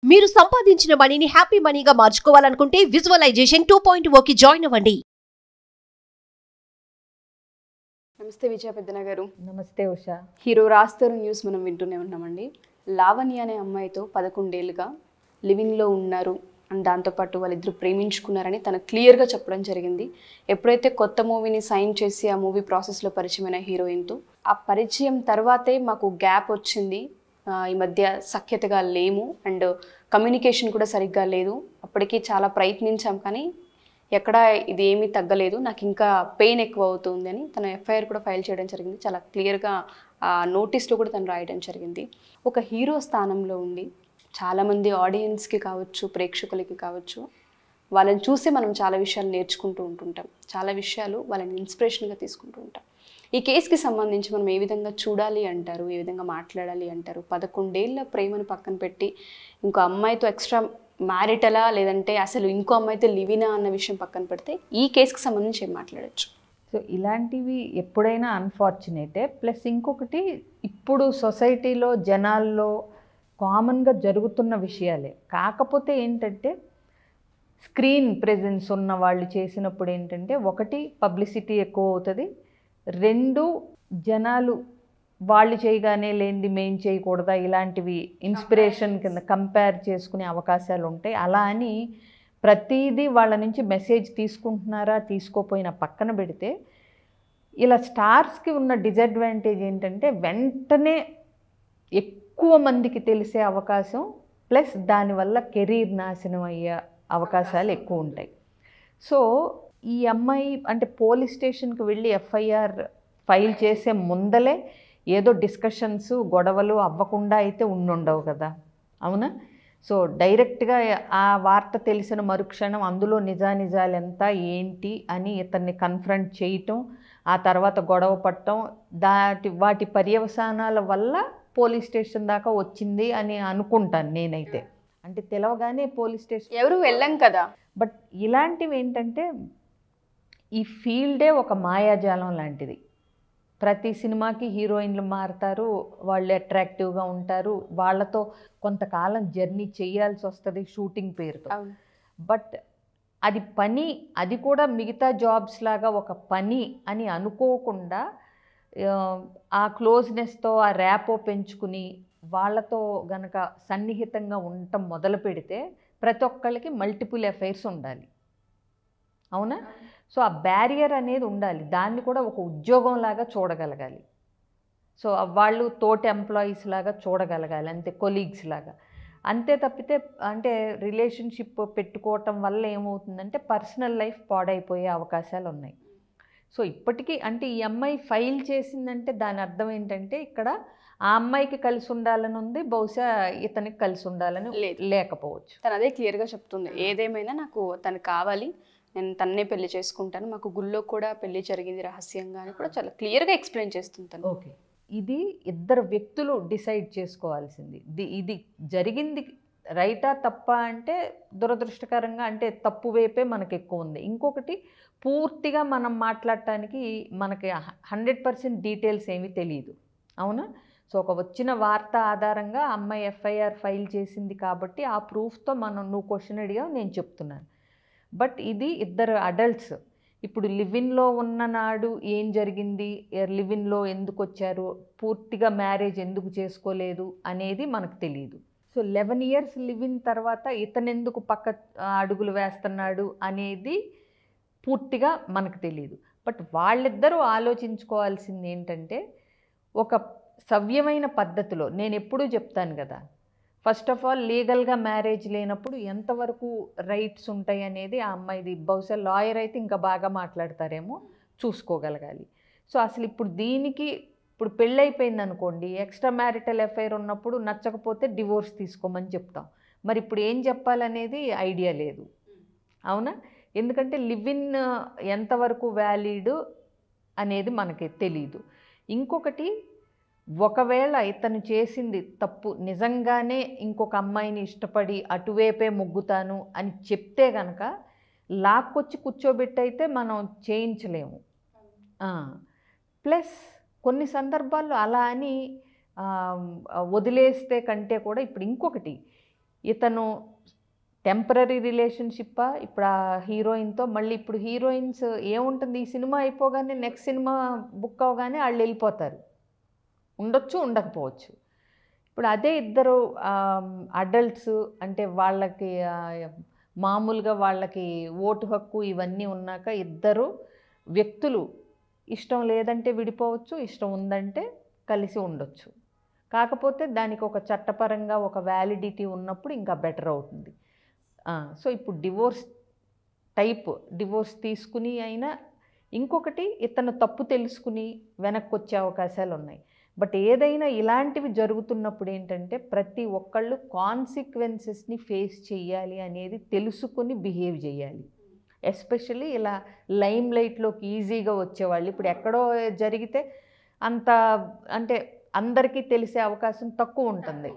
మీరు సంపాదించిన మనీని హ్యాపీ మనీగా మార్చుకోవాలనుకుంటే విజువలైజేషన్ 2.0కి జాయిన్ అవ్వండి. నమస్తే విజయ పెద్దన గారు. నమస్తే ఉషా. హీరో రాస్తారు న్యూస్ మనం వింటూనే ఉన్నామండి. లావణ్య అనే అమ్మాయితో 11 ఏళ్ళుగా లివింగ్లో ఉన్నారు అండ్ దాంతోపాటు వాళ్ళిద్దరు ప్రేమించుకున్నారని తను క్లియర్గా చెప్పడం జరిగింది. ఎప్పుడైతే కొత్త మూవీని సైన్ చేసి ఆ మూవీ ప్రాసెస్లో పరిచయమైన హీరోయిన్తో ఆ పరిచయం తర్వాతే మాకు గ్యాప్ వచ్చింది, ఈ మధ్య సఖ్యతగా లేము అండ్ కమ్యూనికేషన్ కూడా సరిగ్గా లేదు, అప్పటికి చాలా ప్రయత్నించాం కానీ ఎక్కడా ఇది ఏమీ తగ్గలేదు, నాకు ఇంకా పెయిన్ ఎక్కువ అవుతుంది అని తన ఎఫ్ఐఆర్ కూడా ఫైల్ చేయడం జరిగింది. చాలా క్లియర్గా నోటీస్లో కూడా తను రాయడం జరిగింది. ఒక హీరో స్థానంలో ఉండి చాలామంది ఆడియన్స్కి కావచ్చు, ప్రేక్షకులకి కావచ్చు, వాళ్ళని చూసి మనం చాలా విషయాలు నేర్చుకుంటూ ఉంటుంటాం, చాలా విషయాలు వాళ్ళని ఇన్స్పిరేషన్గా తీసుకుంటూ ఉంటాం. ఈ కేసుకి సంబంధించి మనం ఏ విధంగా చూడాలి అంటారు, ఏ విధంగా మాట్లాడాలి అంటారు? 11 ఏళ్ళ ప్రేమను పక్కన పెట్టి ఇంకో అమ్మాయితో ఎక్స్ట్రా మ్యారిటలా లేదంటే అసలు ఇంకో అమ్మాయితో లివినా అన్న విషయం పక్కన పెడితే ఈ కేసుకి సంబంధించి ఏం మాట్లాడచ్చు? సో ఇలాంటివి ఎప్పుడైనా అన్ఫార్చునేటే. ప్లస్ ఇంకొకటి, ఇప్పుడు సొసైటీలో జనాల్లో కామన్గా జరుగుతున్న విషయాలే. కాకపోతే ఏంటంటే స్క్రీన్ ప్రెజెన్స్ ఉన్న వాళ్ళు చేసినప్పుడు ఏంటంటే, ఒకటి పబ్లిసిటీ ఎక్కువ అవుతుంది, రెండు జనాలు వాళ్ళు చేయగానే లేనిది మేం చేయకూడదా ఇలాంటివి ఇన్స్పిరేషన్ కింద కంపేర్ చేసుకునే అవకాశాలు ఉంటాయి. అలా అని ప్రతిదీ వాళ్ళ నుంచి మెసేజ్ తీసుకుంటున్నారా తీసుకోపోయినా పక్కన పెడితే, ఇలా స్టార్స్కి ఉన్న డిసడ్వాంటేజ్ ఏంటంటే వెంటనే ఎక్కువ మందికి తెలిసే అవకాశం, ప్లస్ దానివల్ల కెరీర్ నాశనం అయ్యే అవకాశాలు ఎక్కువ ఉంటాయి. సో ఈ అమ్మాయి అంటే పోలీస్ స్టేషన్కి వెళ్ళి ఎఫ్ఐఆర్ ఫైల్ చేసే ముందలే ఏదో డిస్కషన్స్ గొడవలు అవ్వకుండా అయితే ఉండుండవు కదా, అవునా? సో డైరెక్ట్గా ఆ వార్త తెలిసిన మరుక్షణం అందులో నిజానిజాలు ఎంత ఏంటి అని ఇతన్ని కన్ఫ్రంట్ చేయటం, ఆ తర్వాత గొడవ పట్టడం, వాటి పర్యవసానాల వల్ల పోలీస్ స్టేషన్ దాకా వచ్చింది అని అనుకుంటాను నేనైతే. అంటే తెలవగానే పోలీస్ స్టేషన్ ఎవరు వెళ్ళం కదా. బట్ ఇలాంటివి ఏంటంటే ఈ ఫీల్డే ఒక మాయాజాలం లాంటిది. ప్రతి సినిమాకి హీరోయిన్లు మారుతారు, వాళ్ళు అట్రాక్టివ్గా ఉంటారు, వాళ్ళతో కొంతకాలం జర్నీ చేయాల్సి వస్తుంది షూటింగ్ పేరుతో. బట్ అది పని, అది కూడా మిగతా జాబ్స్ లాగా ఒక పని అని అనుకోకుండా ఆ క్లోజ్నెస్తో ఆ ర్యాపో పెంచుకుని వాళ్ళతో గనక సన్నిహితంగా ఉండటం మొదలు పెడితే ప్రతి ఒక్కళ్ళకి మల్టిపుల్ అఫైర్స్ ఉండాలి, అవునా? సో ఆ బ్యారియర్ అనేది ఉండాలి, దాన్ని కూడా ఒక ఉద్యోగం లాగా చూడగలగాలి. సో వాళ్ళు తోటి ఎంప్లాయీస్ లాగా చూడగలగాలి, అంతే, కొలీగ్స్ లాగా. అంతే తప్పితే అంటే రిలేషన్షిప్ పెట్టుకోవటం వల్ల ఏమవుతుందంటే పర్సనల్ లైఫ్ పాడైపోయే అవకాశాలు ఉన్నాయి. సో ఇప్పటికీ అంటే ఈ అమ్మాయి ఫైల్ చేసిందంటే దాని అర్థం ఏంటంటే ఇక్కడ ఆ అమ్మాయికి కలిసి ఉండాలని ఉంది, బహుశా ఇతనికి కలిసి ఉండాలని లేకపోవచ్చు. తను అదే క్లియర్గా చెప్తుంది, ఏదేమైనా నాకు తను కావాలి, నేను తన్నే పెళ్లి చేసుకుంటాను, మాకు గుళ్ళో కూడా పెళ్లి జరిగింది రహస్యంగా అని కూడా చాలా క్లియర్గా ఎక్స్ప్లెయిన్ చేస్తుంటాను. ఓకే, ఇది ఇద్దరు వ్యక్తులు డిసైడ్ చేసుకోవాల్సింది. ఇది జరిగింది రైటా తప్ప అంటే దురదృష్టకరంగా అంటే తప్పు వైపే మనకు ఎక్కువ ఉంది. ఇంకొకటి, పూర్తిగా మనం మాట్లాడటానికి మనకి 100% డీటెయిల్స్ ఏమీ తెలియదు, అవునా? సో ఒక వచ్చిన వార్త ఆధారంగా అమ్మాయి ఎఫ్ఐఆర్ ఫైల్ చేసింది కాబట్టి ఆ ప్రూఫ్తో నువ్వు క్వశ్చన్ అడిగావు, నేను చెప్తున్నాను. బట్ ఇది ఇద్దరు అడల్ట్స్. ఇప్పుడు లివిన్లో ఉన్న నాడు ఏం జరిగింది, లివిన్లో ఎందుకు వచ్చారు, పూర్తిగా మ్యారేజ్ ఎందుకు చేసుకోలేదు అనేది మనకు తెలియదు. సో 11 years లివిన్ తర్వాత ఇతను ఎందుకు పక్క అడుగులు వేస్తున్నాడు అనేది పూర్తిగా మనకు తెలియదు. బట్ వాళ్ళిద్దరూ ఆలోచించుకోవాల్సింది ఏంటంటే, ఒక సవ్యమైన పద్ధతిలో, నేను ఎప్పుడూ చెప్తాను కదా, ఫస్ట్ ఆఫ్ ఆల్ లీగల్గా మ్యారేజ్ లేనప్పుడు ఎంతవరకు రైట్స్ ఉంటాయి అనేది ఆ అమ్మాయిది. బహుశా లాయర్ అయితే ఇంకా బాగా మాట్లాడతారేమో, చూసుకోగలగాలి. సో అసలు ఇప్పుడు దీనికి ఇప్పుడు పెళ్ళైపోయింది అనుకోండి, ఎక్స్ట్రా మ్యారిటల్ అఫైర్ ఉన్నప్పుడు నచ్చకపోతే డివోర్స్ తీసుకోమని చెప్తాం. మరి ఇప్పుడు ఏం చెప్పాలనేది ఐడియా లేదు, అవునా? ఎందుకంటే లివిన్ ఎంతవరకు వ్యాలిడ్ అనేది మనకి తెలీదు. ఇంకొకటి, ఒకవేళ ఇతను చేసింది తప్పు, నిజంగానే ఇంకొక అమ్మాయిని ఇష్టపడి అటువైపే మొగ్గుతాను అని చెప్తే కనుక లాక్కొచ్చి కూర్చోబెట్టయితే మనం చేయించలేము. ప్లస్ కొన్ని సందర్భాల్లో అలా అని వదిలేస్తే కంటే కూడా, ఇప్పుడు ఇంకొకటి, ఇతను టెంపరీ రిలేషన్షిప్పా ఇప్పుడు ఆ హీరోయిన్తో, మళ్ళీ ఇప్పుడు హీరోయిన్స్ ఏముంటుంది, ఈ సినిమా అయిపోగానే నెక్స్ట్ సినిమా బుక్ అవగానే వాళ్ళు వెళ్ళిపోతారు, ఉండొచ్చు ఉండకపోవచ్చు. ఇప్పుడు అదే ఇద్దరు అడల్ట్స్ అంటే వాళ్ళకి మామూలుగా వాళ్ళకి ఓటు హక్కు ఇవన్నీ ఉన్నాక ఇద్దరు వ్యక్తులు ఇష్టం లేదంటే విడిపోవచ్చు, ఇష్టం ఉందంటే కలిసి ఉండొచ్చు. కాకపోతే దానికి ఒక చట్టపరంగా ఒక వ్యాలిడిటీ ఉన్నప్పుడు ఇంకా బెటర్ అవుతుంది. సో ఇప్పుడు డివోర్స్ తీసుకుని అయినా, ఇంకొకటి ఇతను తప్పు తెలుసుకుని వెనక్కి వచ్చే అవకాశాలు ఉన్నాయి. బట్ ఏదైనా ఇలాంటివి జరుగుతున్నప్పుడు ఏంటంటే ప్రతి ఒక్కళ్ళు కాన్సిక్వెన్సెస్ని ఫేస్ చేయాలి అనేది తెలుసుకుని బిహేవ్ చేయాలి. ఎస్పెషల్లీ ఇలా లైమ్ లైట్లోకి ఈజీగా వచ్చేవాళ్ళు. ఇప్పుడు ఎక్కడో జరిగితే అంత అంటే అందరికీ తెలిసే అవకాశం తక్కువ ఉంటుంది.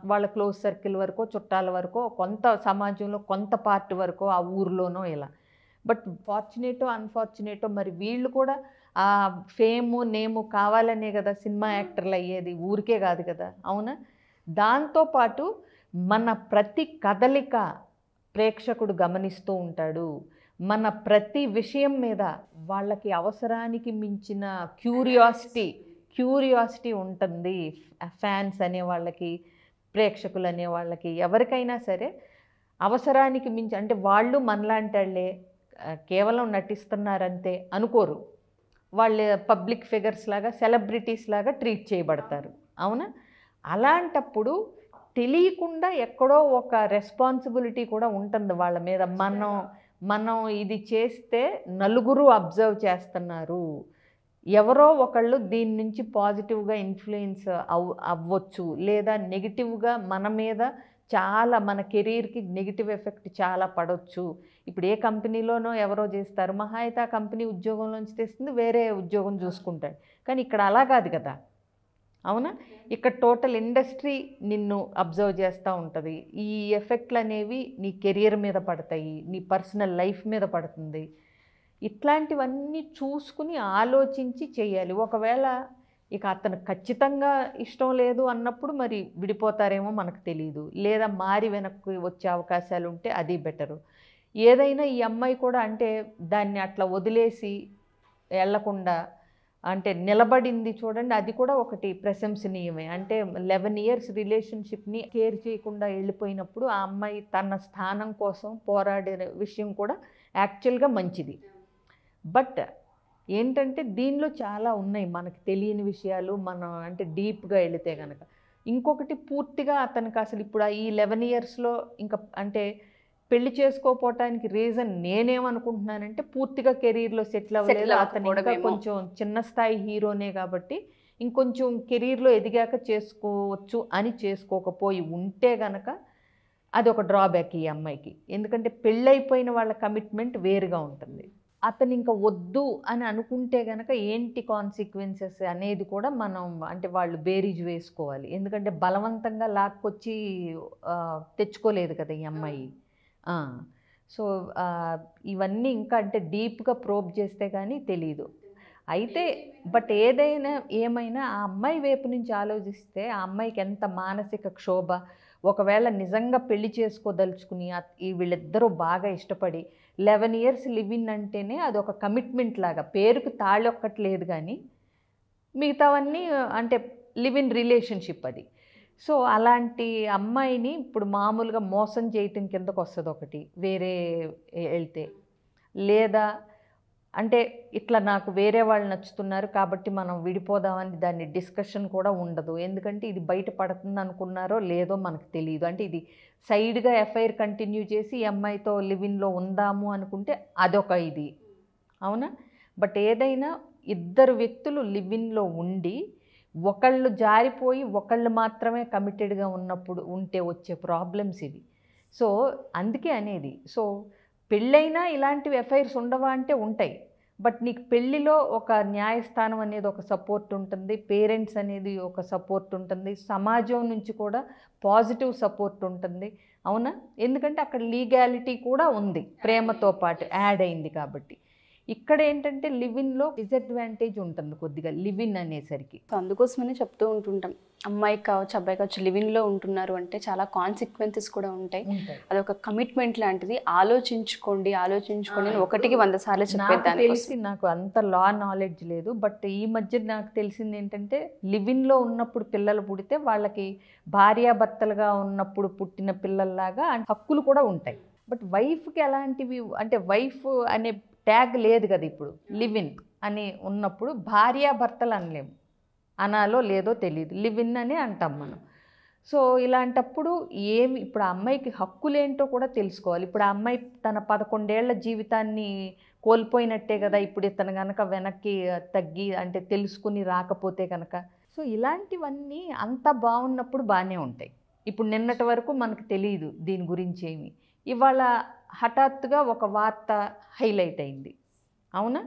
వాళ్ళ క్లోజ్ సర్కిల్ వరకు, చుట్టాల వరకు, కొంత సమాజంలో కొంత పార్ట్ వరకు, ఆ ఊర్లోనో ఇలా. బట్ ఫార్చునేటో అన్ఫార్చునేటో మరి వీళ్ళు కూడా ఆ ఫేము నేము కావాలనే కదా సినిమా యాక్టర్లు అయ్యేది, ఊరికే కాదు కదా, అవునా? దాంతోపాటు మన ప్రతి కదలిక ప్రేక్షకుడు గమనిస్తూ ఉంటాడు. మన ప్రతి విషయం మీద వాళ్ళకి అవసరానికి మించిన క్యూరియాసిటీ ఉంటుంది. ఫ్యాన్స్ అనే వాళ్ళకి, ప్రేక్షకులు అనే వాళ్ళకి, ఎవరికైనా సరే అవసరానికి మించి, అంటే వాళ్ళు మనలాంటి వాళ్ళే కేవలం నటిస్తున్నారంతే అనుకోరు. వాళ్ళు పబ్లిక్ ఫిగర్స్ లాగా, సెలబ్రిటీస్ లాగా ట్రీట్ చేయబడతారు, అవునా? అలాంటప్పుడు తెలియకుండా ఎక్కడో ఒక రెస్పాన్సిబిలిటీ కూడా ఉంటుంది వాళ్ళ మీద. మనం ఇది చేస్తే నలుగురు అబ్జర్వ్ చేస్తున్నారు, ఎవరో ఒకళ్ళు దీని నుంచి పాజిటివ్గా ఇన్ఫ్లుయెన్స్ అవ్వచ్చు, లేదా నెగిటివ్గా మన మీద చాలా, మన కెరీర్కి నెగిటివ్ ఎఫెక్ట్ చాలా పడవచ్చు. ఇప్పుడు ఏ కంపెనీలోనో ఎవరో చేస్తారు, మహా అయితే ఆ కంపెనీ ఉద్యోగంలోంచి తెస్తుంది, వేరే ఉద్యోగం చూసుకుంటాడు. కానీ ఇక్కడ అలా కాదు కదా, అవునా? ఇక్కడ టోటల్ ఇండస్ట్రీ నిన్ను అబ్జర్వ్ చేస్తూ ఉంటుంది. ఈ ఎఫెక్ట్లు అనేవి నీ కెరియర్ మీద పడతాయి, నీ పర్సనల్ లైఫ్ మీద పడుతుంది. ఇట్లాంటివన్నీ చూసుకుని ఆలోచించి చేయాలి. ఒకవేళ ఇక అతను ఖచ్చితంగా ఇష్టం లేదు అన్నప్పుడు మరి విడిపోతారేమో మనకు తెలియదు, లేదా మారి వెనక్కి వచ్చే అవకాశాలు ఉంటే అది బెటరు. ఏదైనా ఈ అమ్మాయి కూడా అంటే దాన్ని అట్లా వదిలేసి వెళ్లకుండా అంటే నిలబడింది చూడండి, అది కూడా ఒకటి ప్రశంసనీయమే. అంటే 11 years రిలేషన్షిప్ని కేర్ చేయకుండా వెళ్ళిపోయినప్పుడు ఆ అమ్మాయి తన స్థానం కోసం పోరాడే విషయం కూడా యాక్చువల్గా మంచిది. బట్ ఏంటంటే దీనిలో చాలా ఉన్నాయి మనకు తెలియని విషయాలు, మనం అంటే డీప్గా వెళితే కనుక. ఇంకొకటి పూర్తిగా అతనికి అసలు ఇప్పుడు ఈ 11 yearsలో ఇంకా అంటే పెళ్లి చేసుకోపోవటానికి రీజన్ నేనేమనుకుంటున్నానంటే పూర్తిగా కెరీర్లో సెటిల్ అవ్వలేదు అతను, ఇంకా కొంచెం చిన్న స్థాయి హీరోనే కాబట్టి ఇంకొంచెం కెరీర్లో ఎదిగాక చేసుకోవచ్చు అని చేసుకోకపోయి ఉంటే గనక అది ఒక డ్రాబ్యాక్ ఈ అమ్మాయికి. ఎందుకంటే పెళ్ళైపోయిన వాళ్ళ కమిట్మెంట్ వేరుగా ఉంటుంది. అతను ఇంకా వద్దు అని అనుకుంటే గనక ఏంటి కాన్సిక్వెన్సెస్ అనేది కూడా మనం అంటే వాళ్ళు బేరీజ్ వేసుకోవాలి. ఎందుకంటే బలవంతంగా లాక్కొచ్చి తెచ్చుకోలేదు కదా ఈ అమ్మాయి. సో ఇవన్నీ ఇంకా అంటే డీప్గా ప్రోబ్ చేస్తే కానీ తెలీదు. అయితే బట్ ఏమైనా ఆ అమ్మాయి వైపు నుంచి ఆలోచిస్తే ఆ అమ్మాయికి ఎంత మానసిక క్షోభ. ఒకవేళ నిజంగా పెళ్లి చేసుకోదలుచుకుని వీళ్ళిద్దరూ బాగా ఇష్టపడి 11 years లివ్ ఇన్ అంటేనే అది ఒక కమిట్మెంట్ లాగా, పేరుకు తాళి ఒక్కటి లేదు కానీ మిగతావన్నీ అంటే లివ్ ఇన్ రిలేషన్షిప్ అది. సో అలాంటి అమ్మాయిని ఇప్పుడు మామూలుగా మోసం చేయటం కిందకు వస్తుంది ఒకటి వేరే వెళ్తే, లేదా అంటే ఇట్లా నాకు వేరే వాళ్ళు నచ్చుతున్నారు కాబట్టి మనం విడిపోదామని దాన్ని డిస్కషన్ కూడా ఉండదు. ఎందుకంటే ఇది బయట పడుతుంది అనుకున్నారో లేదో మనకు తెలియదు. అంటే ఇది సైడ్గా ఎఫ్ఐఆర్ కంటిన్యూ చేసి ఈ అమ్మాయితో లివిన్లో ఉందాము అనుకుంటే అదొక ఇది, అవునా? బట్ ఏదైనా ఇద్దరు వ్యక్తులు లివిన్లో ఉండి ఒకళ్ళు జారిపోయి ఒకళ్ళు మాత్రమే కమిటెడ్గా ఉన్నప్పుడు ఉంటే వచ్చే ప్రాబ్లమ్స్ ఇవి. సో అందుకే అనేది, సో పెళ్ళైనా ఇలాంటివి ఎఫ్ఐఆర్స్ ఉండవా అంటే ఉంటాయి. బట్ నీకు పెళ్ళిలో ఒక న్యాయస్థానం అనేది ఒక సపోర్ట్ ఉంటుంది, పేరెంట్స్ అనేది ఒక సపోర్ట్ ఉంటుంది, సమాజం నుంచి కూడా పాజిటివ్ సపోర్ట్ ఉంటుంది, అవునా? ఎందుకంటే అక్కడ లీగాలిటీ కూడా ఉంది, ప్రేమతో పాటు యాడ్ అయింది కాబట్టి. ఇక్కడ ఏంటంటే లివిన్లో డిసడ్వాంటేజ్ ఉంటుంది కొద్దిగా, లివిన్ అనేసరికి. సో అందుకోసమనే చెప్తూ ఉంటుంటాం, అమ్మాయికి కావచ్చు అబ్బాయి కావచ్చు లివిన్లో ఉంటున్నారు అంటే చాలా కాన్సిక్వెన్సెస్ కూడా ఉంటాయి. అదొక కమిట్మెంట్ లాంటిది. ఆలోచించుకోండి అని 1కి 100 సార్లు చెప్పేదాన్ని. తెలిసి నాకు అంత లా నాలెడ్జ్ లేదు, బట్ ఈ మధ్య నాకు తెలిసింది ఏంటంటే లివిన్లో ఉన్నప్పుడు పిల్లలు పుడితే వాళ్ళకి భార్యాభర్తలుగా ఉన్నప్పుడు పుట్టిన పిల్లల్లాగా హక్కులు కూడా ఉంటాయి. బట్ వైఫ్కి ఎలాంటివి అంటే వైఫ్ అనే ట్యాగ్ లేదు కదా ఇప్పుడు. లివిన్ అని ఉన్నప్పుడు భార్యాభర్తలు అనలేము, అనాలో లేదో తెలియదు, లివిన్ అని అంటాం మనం. సో ఇలాంటప్పుడు ఇప్పుడు ఆ అమ్మాయికి హక్కులేంటో కూడా తెలుసుకోవాలి. ఇప్పుడు ఆ అమ్మాయి తన 11 ఏళ్ల జీవితాన్ని కోల్పోయినట్టే కదా ఇప్పుడు ఇతను కనుక వెనక్కి తగ్గి అంటే తెలుసుకుని రాకపోతే కనుక. సో ఇలాంటివన్నీ అంత బాగున్నప్పుడు బాగానే ఉంటాయి. ఇప్పుడు నిన్నటి వరకు మనకు తెలియదు దీని గురించి ఏమి, ఇవాళ హఠాత్తుగా ఒక వార్త హైలైట్ అయింది, అవునా?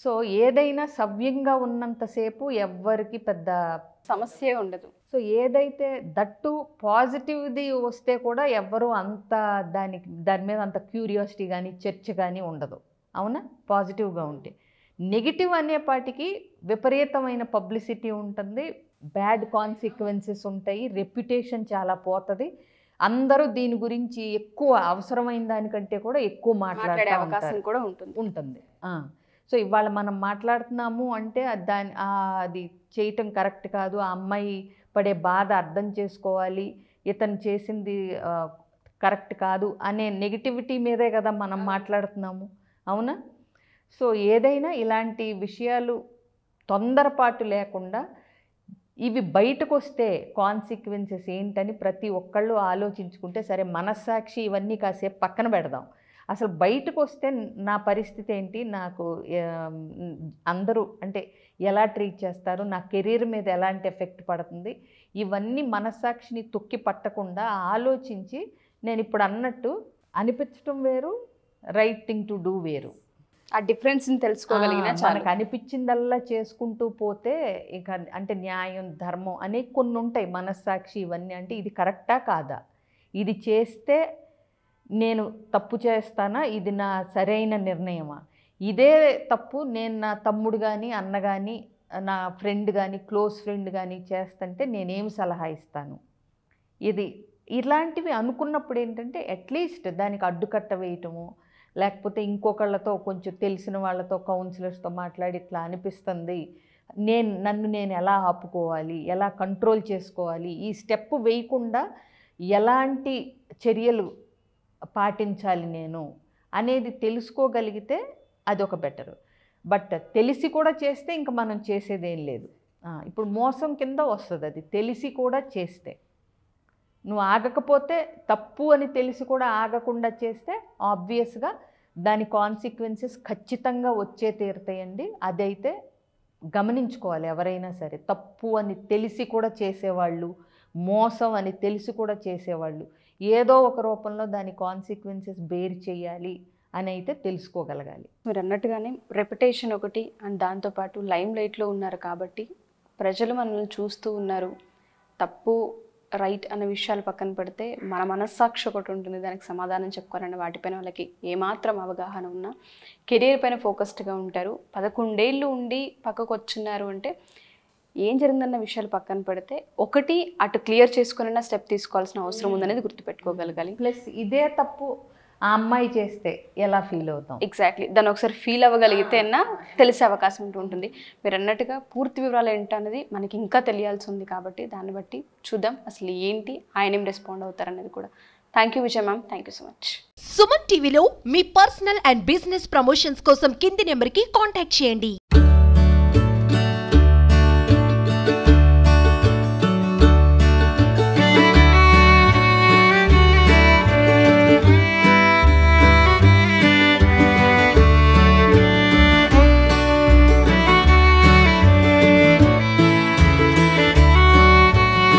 సో ఏదైనా సవ్యంగా ఉన్నంతసేపు ఎవ్వరికి పెద్ద సమస్య ఉండదు. సో ఏదైతే దట్టు పాజిటివ్ది వస్తే కూడా ఎవ్వరూ అంత దాని మీద అంత క్యూరియాసిటీ కానీ చర్చ కానీ ఉండదు, అవునా? పాజిటివ్గా ఉంటే. నెగిటివ్ అనేపాటికి విపరీతమైన పబ్లిసిటీ ఉంటుంది, బ్యాడ్ కాన్సిక్వెన్సెస్ ఉంటాయి, రెప్యుటేషన్ చాలా పోతుంది. అందరూ దీని గురించి ఎక్కువ అవసరమైన దానికంటే కూడా ఎక్కువ మాట్లాడే అవకాశం కూడా ఉంటుంది. సో ఇవాళ మనం మాట్లాడుతున్నాము అంటే అది చేయటం కరెక్ట్ కాదు, ఆ అమ్మాయి పడే బాధ అర్థం చేసుకోవాలి, ఇతను చేసింది కరెక్ట్ కాదు అనే నెగిటివిటీ మీదే కదా మనం మాట్లాడుతున్నాము, అవునా? సో ఏదైనా ఇలాంటి విషయాలు తొందరపాటు లేకుండా ఇవి బయటకు వస్తే కాన్సిక్వెన్సెస్ ఏంటని ప్రతి ఒక్కళ్ళు ఆలోచించుకుంటే సరే, మనస్సాక్షి ఇవన్నీ కాసేపు పక్కన పెడదాం. అసలు బయటకు వస్తే నా పరిస్థితి ఏంటి, నాకు అందరూ అంటే ఎలా ట్రీట్ చేస్తారు, నా కెరీర్ మీద ఎలాంటి ఎఫెక్ట్ పడుతుంది, ఇవన్నీ మనస్సాక్షిని తొక్కి పట్టకుండా ఆలోచించి నేను ఇప్పుడు అన్నట్టు అనిపించడం వేరు, రైట్ థింగ్ టు డూ వేరు. ఆ డిఫరెన్స్ని తెలుసుకోగలిగిన మనకు అనిపించిందల్లా చేసుకుంటూ పోతే ఇక అంటే న్యాయం ధర్మం అనే కొన్ని ఉంటాయి, మనస్సాక్షి ఇవన్నీ. అంటే ఇది కరెక్టా కాదా, ఇది చేస్తే నేను తప్పు చేస్తానా, ఇది నా సరైన నిర్ణయమా, ఇదే తప్పు నేను నా తమ్ముడు కానీ అన్న కానీ నా ఫ్రెండ్ కానీ క్లోజ్ ఫ్రెండ్ కానీ చేస్తుంటే నేనేం సలహా ఇస్తాను, ఇలాంటివి అనుకున్నప్పుడు ఏంటంటే అట్లీస్ట్ దానికి అడ్డుకట్ట వేయటము, లేకపోతే ఇంకొకళ్ళతో కొంచెం తెలిసిన వాళ్ళతో కౌన్సిలర్స్తో మాట్లాడి ఇట్లా అనిపిస్తుంది, నన్ను నేను ఎలా ఆపుకోవాలి, ఎలా కంట్రోల్ చేసుకోవాలి, ఈ స్టెప్ వేయకుండా ఎలాంటి చర్యలు పాటించాలి నేను అనేది తెలుసుకోగలిగితే అదొక బెటరు. బట్ తెలిసి కూడా చేస్తే ఇంకా మనం చేసేదేం లేదు. ఇప్పుడు మోసం కింద వస్తుంది అది, తెలిసి కూడా చేస్తే. నువ్వు ఆగకపోతే తప్పు అని తెలిసి కూడా ఆగకుండా చేస్తే ఆబ్వియస్గా దాని కాన్సిక్వెన్సెస్ ఖచ్చితంగా వచ్చే తీరుతాయండి. అదైతే గమనించుకోవాలి ఎవరైనా సరే. తప్పు అని తెలిసి కూడా చేసేవాళ్ళు, మోసం అని తెలిసి కూడా చేసేవాళ్ళు ఏదో ఒక రూపంలో దాని కాన్సిక్వెన్సెస్ బేర్ చేయాలి అని అయితే తెలుసుకోగలగాలి. మీరు అన్నట్టుగానే రెప్యుటేషన్ ఒకటి, అండ్ దాంతోపాటు లైమ్ లైట్లో ఉన్నారు కాబట్టి ప్రజలు మనల్ని చూస్తూ ఉన్నారు. తప్పు రైట్ అనే విషయాలు పక్కన పెడితే మన మనస్సాక్షి ఒకటి ఉంటుంది, దానికి సమాధానం చెప్పుకోవాలన్న వాటిపైన వాళ్ళకి ఏమాత్రం అవగాహన ఉన్నా కెరీర్ పైన ఫోకస్డ్గా ఉంటారు. 11 ఏళ్ళు ఉండి పక్కకు వచ్చున్నారు అంటే ఏం జరిగిందన్న విషయాలు పక్కన పెడితే ఒకటి అటు క్లియర్ చేసుకున్న స్టెప్ తీసుకోవాల్సిన అవసరం ఉందనేది గుర్తుపెట్టుకోగలగాలి. ప్లస్ ఇదే తప్పు ఆ అమ్మాయి చేస్తే ఎలా ఫీల్ అవుతాం, ఎగ్జాక్ట్లీ దాన్ని ఒకసారి ఫీల్ అవ్వగలిగితే అన్నా తెలిసే అవకాశం ఉంటుంది. మీరు అన్నట్టుగా పూర్తి వివరాలు ఏంటనేది మనకి ఇంకా తెలియాల్సి ఉంది కాబట్టి దాన్ని బట్టి చూద్దాం అసలు ఏంటి, ఆయన ఏం రెస్పాండ్ అవుతారనేది కూడా. Thank you Vijay ma'am, thank you so much. Suman టీవీలో మీ పర్సనల్ అండ్ బిజినెస్ ప్రమోషన్స్ కోసం కింది నెంబర్కి కాంటాక్ట్ చేయండి.